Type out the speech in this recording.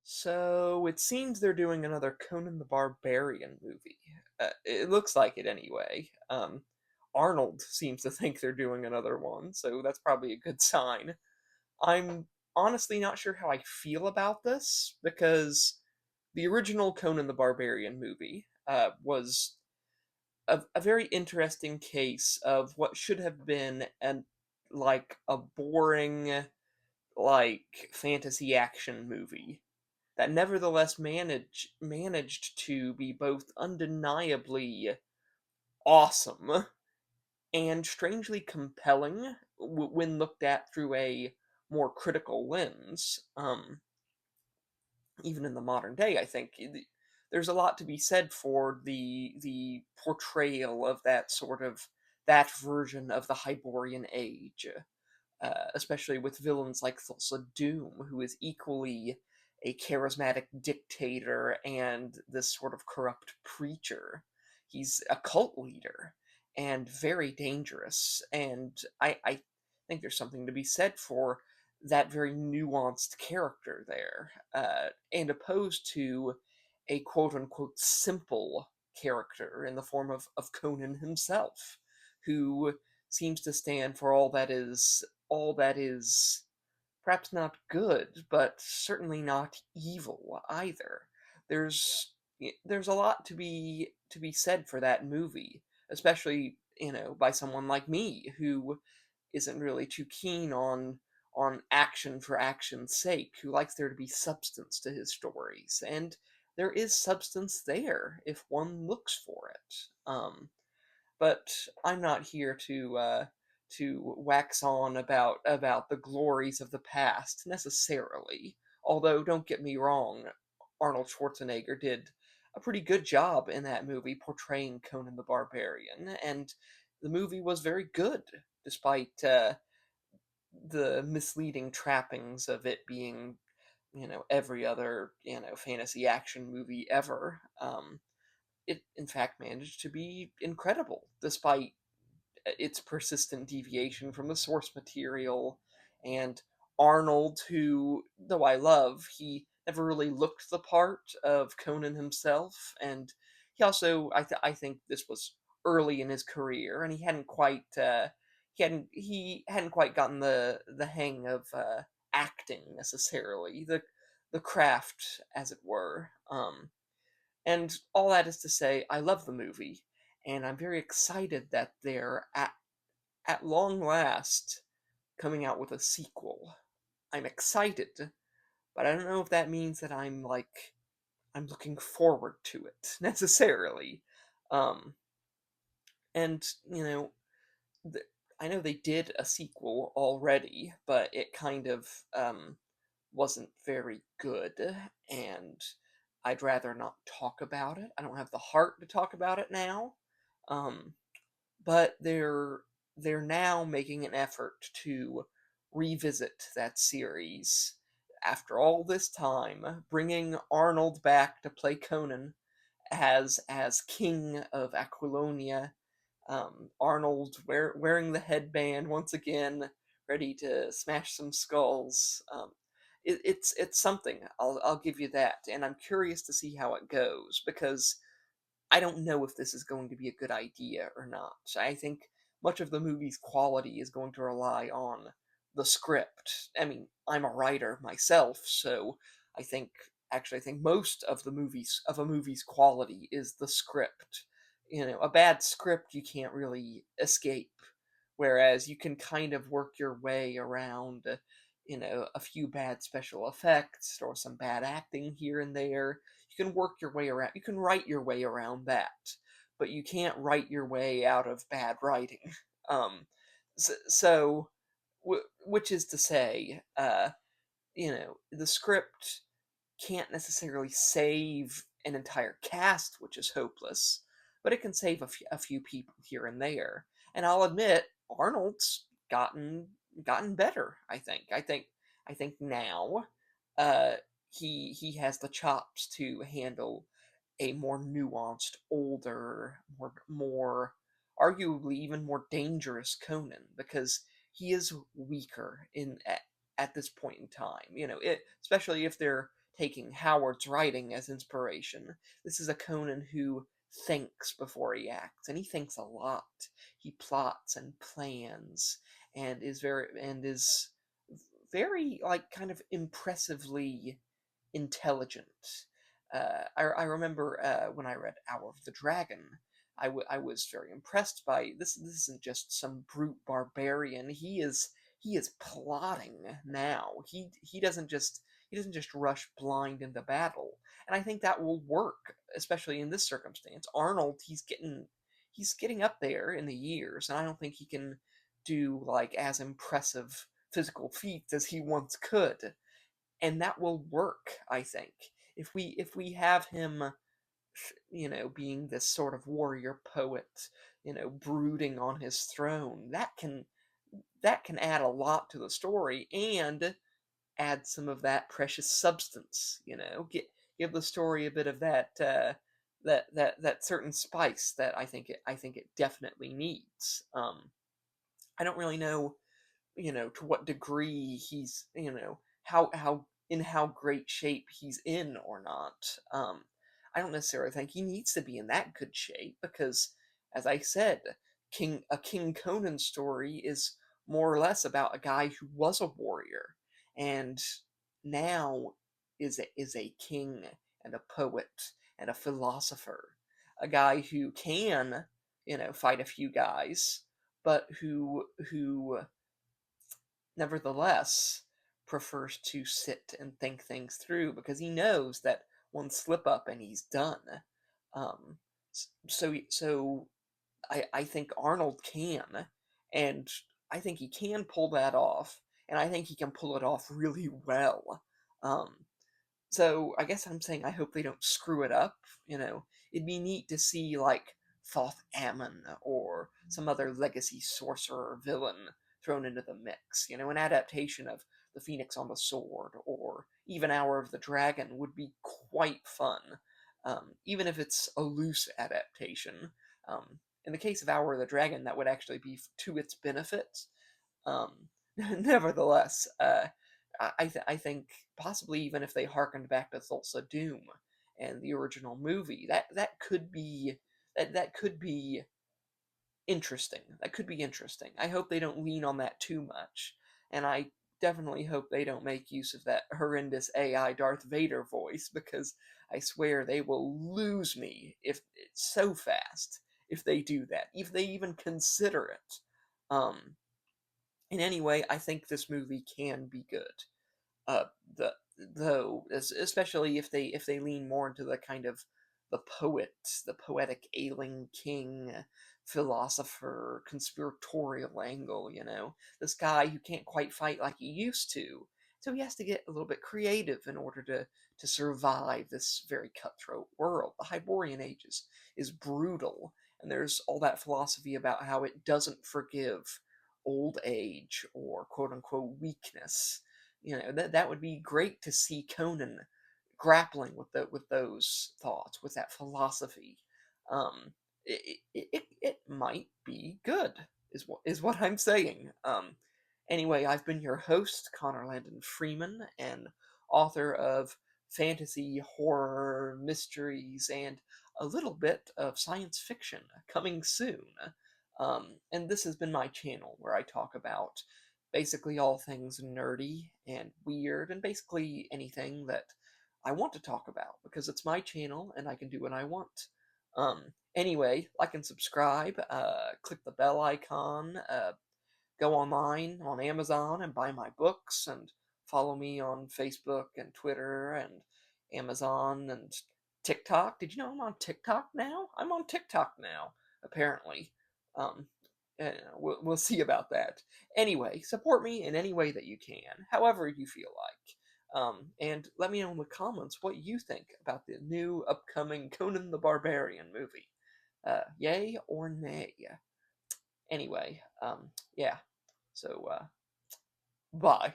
So it seems they're doing another Conan the Barbarian movie. It looks like it anyway. Arnold seems to think they're doing another one, so that's probably a good sign. I'm honestly not sure how I feel about this because the original Conan the Barbarian movie was a very interesting case of what should have been a boring fantasy action movie that nevertheless managed to be both undeniably awesome and strangely compelling when looked at through a more critical lens. Even in the modern day, I think there's a lot to be said for the portrayal of that version of the Hyborian age, especially with villains like Thulsa Doom, who is equally a charismatic dictator and this sort of corrupt preacher. He's a cult leader and very dangerous, and I think there's something to be said for that very nuanced character there, and opposed to a quote unquote simple character in the form of Conan himself, who seems to stand for all that is perhaps not good, but certainly not evil either. There's there's a lot to be said for that movie, especially by someone like me who isn't really too keen on action for action's sake, who likes there to be substance to his stories, and there is substance there if one looks for it. But I'm not here to wax on about the glories of the past necessarily. Although, don't get me wrong, Arnold Schwarzenegger did a pretty good job in that movie portraying Conan the Barbarian, and the movie was very good, despite the misleading trappings of it being, every other, fantasy action movie ever. It in fact managed to be incredible, despite its persistent deviation from the source material. And Arnold, who, though I love, he never really looked the part of Conan himself, and he also, I think this was early in his career, and he hadn't quite gotten the hang of acting necessarily, the craft, as it were. And all that is to say, I love the movie, and I'm very excited that they're at long last coming out with a sequel. I'm excited, but I don't know if that means that I'm looking forward to it necessarily. Um, and th- I know they did a sequel already, but it kind of wasn't very good, and I'd rather not talk about it. I don't have the heart to talk about it now. Um, but they're now making an effort to revisit that series after all this time, bringing Arnold back to play Conan as King of Aquilonia. Arnold wearing the headband once again, ready to smash some skulls. It's something. I'll give you that, and I'm curious to see how it goes because I don't know if this is going to be a good idea or not. I think much of the movie's quality is going to rely on the script. I mean, I'm a writer myself, so I think most of a movie's quality is the script. A bad script you can't really escape, whereas you can kind of work your way around a few bad special effects or some bad acting here and there. You can work your way around, you can write your way around that, but you can't write your way out of bad writing. um so which is to say, the script can't necessarily save an entire cast, which is hopeless, but it can save a few people here and there. And I'll admit, Arnold's gotten better. I think now, uh, he has the chops to handle a more nuanced, older, more arguably even more dangerous Conan, because he is weaker at this point in time. Especially if they're taking Howard's writing as inspiration. This is a Conan who thinks before he acts, and he thinks a lot. He plots and plans, and is very like kind of impressively intelligent. I remember when I read Hour of the Dragon, I was very impressed by this. This isn't just some brute barbarian. He is plotting now. He doesn't just rush blind into battle, and I think that will work, especially in this circumstance. Arnold, he's getting up there in the years, and I don't think he can do like as impressive physical feats as he once could, and that will work. I think if we have him, being this sort of warrior poet, brooding on his throne, that can add a lot to the story and add some of that precious substance. Give the story a bit of that certain spice that I think it definitely needs. I don't really know, to what degree he's, how great shape he's in or not. I don't necessarily think he needs to be in that good shape because, as I said, King Conan story is more or less about a guy who was a warrior and now is a king and a poet and a philosopher, a guy who can, fight a few guys, but who nevertheless prefers to sit and think things through because he knows that one slip up and he's done. Um, so I think Arnold can, and I think he can pull that off, and I think he can pull it off really well. Um, so I guess I'm saying I hope they don't screw it up. It'd be neat to see like Thoth Ammon or some other legacy sorcerer or villain thrown into the mix. An adaptation of The Phoenix on the Sword or even Hour of the Dragon would be quite fun, even if it's a loose adaptation. In the case of Hour of the Dragon, that would actually be to its benefit. um, Nevertheless, I think possibly even if they harkened back to Thulsa Doom and the original movie, that could be interesting. That could be interesting. I hope they don't lean on that too much, and I definitely hope they don't make use of that horrendous AI Darth Vader voice because I swear they will lose me if it's so fast if they do that, if they even consider it. Um, in any way, I think this movie can be good. Uh, the though, especially if they lean more into the kind of the poetic ailing king, philosopher, conspiratorial angle. This guy who can't quite fight like he used to, so he has to get a little bit creative in order to survive this very cutthroat world. The Hyborian Ages is brutal, and there's all that philosophy about how it doesn't forgive old age or quote unquote weakness. That would be great to see Conan grappling with those thoughts, with that philosophy. It might be good, is what I'm saying. Anyway, I've been your host, Connor Landon Freeman, and author of fantasy, horror, mysteries, and a little bit of science fiction coming soon. And this has been my channel where I talk about basically all things nerdy and weird, and basically anything that I want to talk about because it's my channel and I can do what I want. Anyway, like and subscribe, click the bell icon, go online on Amazon and buy my books, and follow me on Facebook and Twitter and Amazon and TikTok. Did you know I'm on TikTok now? I'm on TikTok now, apparently. Um, we'll see about that. Anyway, support me in any way that you can, however you feel like. And let me know in the comments what you think about the new upcoming Conan the Barbarian movie. Yay or nay? Anyway, yeah. So, bye.